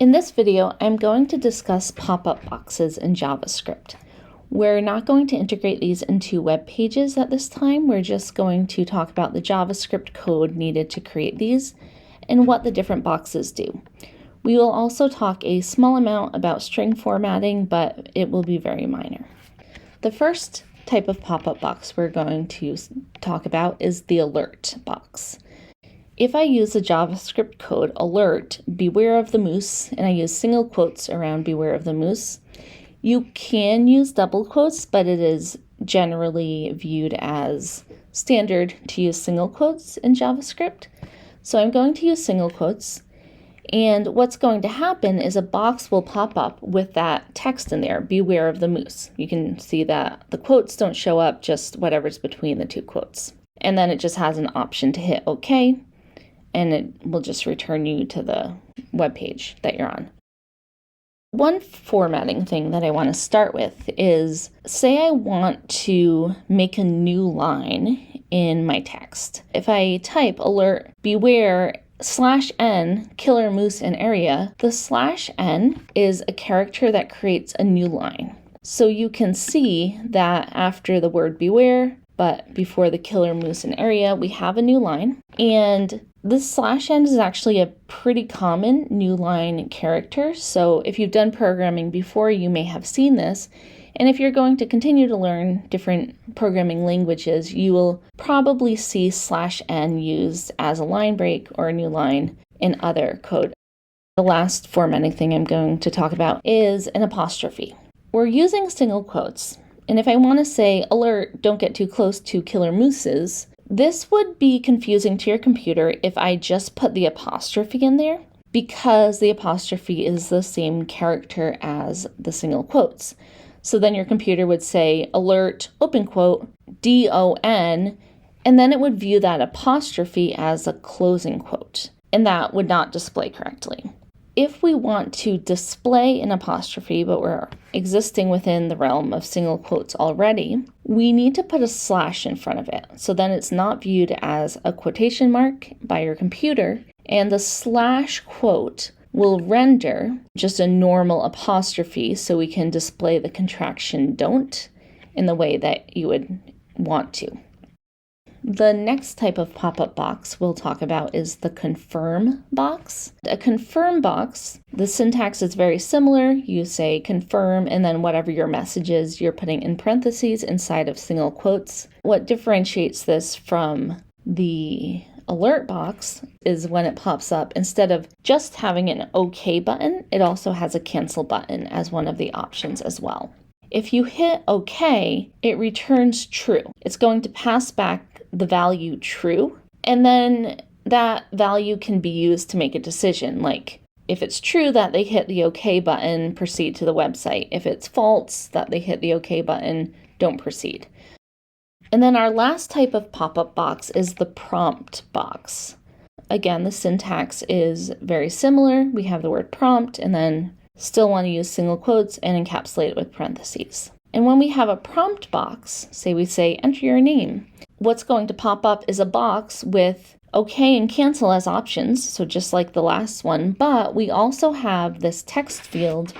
In this video, I'm going to discuss pop-up boxes in JavaScript. We're not going to integrate these into web pages at this time. We're just going to talk about the JavaScript code needed to create these and what the different boxes do. We will also talk a small amount about string formatting, but it will be very minor. The first type of pop-up box we're going to talk about is the alert box. If I use the JavaScript code alert, beware of the moose, and I use single quotes around beware of the moose, you can use double quotes, but it is generally viewed as standard to use single quotes in JavaScript. So I'm going to use single quotes, and what's going to happen is a box will pop up with that text in there, beware of the moose. You can see that the quotes don't show up, just whatever's between the two quotes. And then it just has an option to hit OK, and it will just return you to the web page that you're on. One formatting thing that I want to start with is, say I want to make a new line in my text. If I type alert, beware, /n, killer moose in area, the /n is a character that creates a new line. So you can see that after the word beware, but before the killer moose in area, we have a new line. And this /n is actually a pretty common new line character. So if you've done programming before, you may have seen this. And if you're going to continue to learn different programming languages, you will probably see /n used as a line break or a new line in other code. The last formatting thing I'm going to talk about is an apostrophe. We're using single quotes. And if I want to say, alert, don't get too close to killer mooses, this would be confusing to your computer if I just put the apostrophe in there, because the apostrophe is the same character as the single quotes. So then your computer would say, alert, open quote, DON, and then it would view that apostrophe as a closing quote, and that would not display correctly. If we want to display an apostrophe, but we're existing within the realm of single quotes already, we need to put a slash in front of it. So then it's not viewed as a quotation mark by your computer, and the slash quote will render just a normal apostrophe, so we can display the contraction don't in the way that you would want to. The next type of pop-up box we'll talk about is the confirm box. A confirm box, the syntax is very similar. You say confirm, and then whatever your message is, you're putting in parentheses inside of single quotes. What differentiates this from the alert box is when it pops up, instead of just having an OK button, it also has a cancel button as one of the options as well. If you hit OK, it returns true. It's going to pass back the value true, and then that value can be used to make a decision. Like if it's true that they hit the OK button, proceed to the website. If it's false that they hit the OK button, don't proceed. And then our last type of pop-up box is the prompt box. Again, the syntax is very similar. We have the word prompt and then still want to use single quotes and encapsulate it with parentheses. And when we have a prompt box, say we say enter your name, what's going to pop up is a box with OK and cancel as options, so just like the last one, but we also have this text field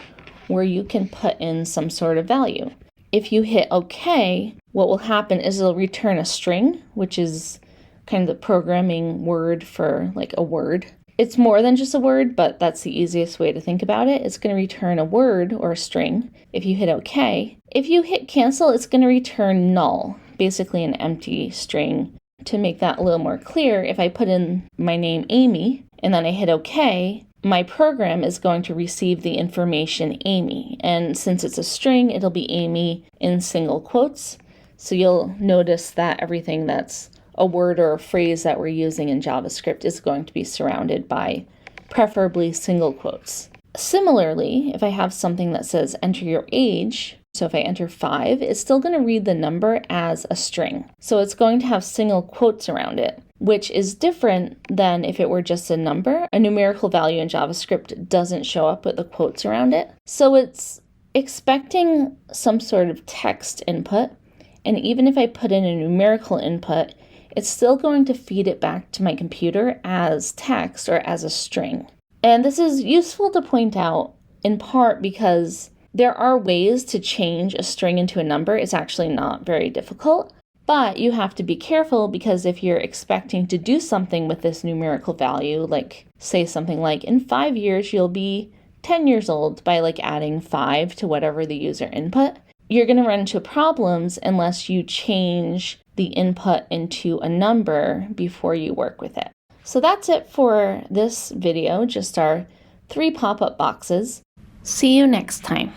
where you can put in some sort of value. If you hit OK, what will happen is it'll return a string, which is kind of the programming word for like a word. It's more than just a word, but that's the easiest way to think about it. It's going to return a word or a string if you hit OK. If you hit cancel, it's going to return null, basically an empty string. To make that a little more clear, if I put in my name Amy and then I hit OK, my program is going to receive the information Amy. And since it's a string, it'll be Amy in single quotes. So you'll notice that everything that's a word or a phrase that we're using in JavaScript is going to be surrounded by preferably single quotes. Similarly, if I have something that says enter your age, so if I enter 5, it's still going to read the number as a string. So it's going to have single quotes around it, which is different than if it were just a number. A numerical value in JavaScript doesn't show up with the quotes around it. So it's expecting some sort of text input, and even if I put in a numerical input, it's still going to feed it back to my computer as text or as a string. And this is useful to point out in part because there are ways to change a string into a number. It's actually not very difficult, but you have to be careful because if you're expecting to do something with this numerical value, like say something like in 5 years you'll be 10 years old by like adding 5 to whatever the user input, you're going to run into problems unless you change the input into a number before you work with it. So that's it for this video, just our 3 pop-up boxes. See you next time.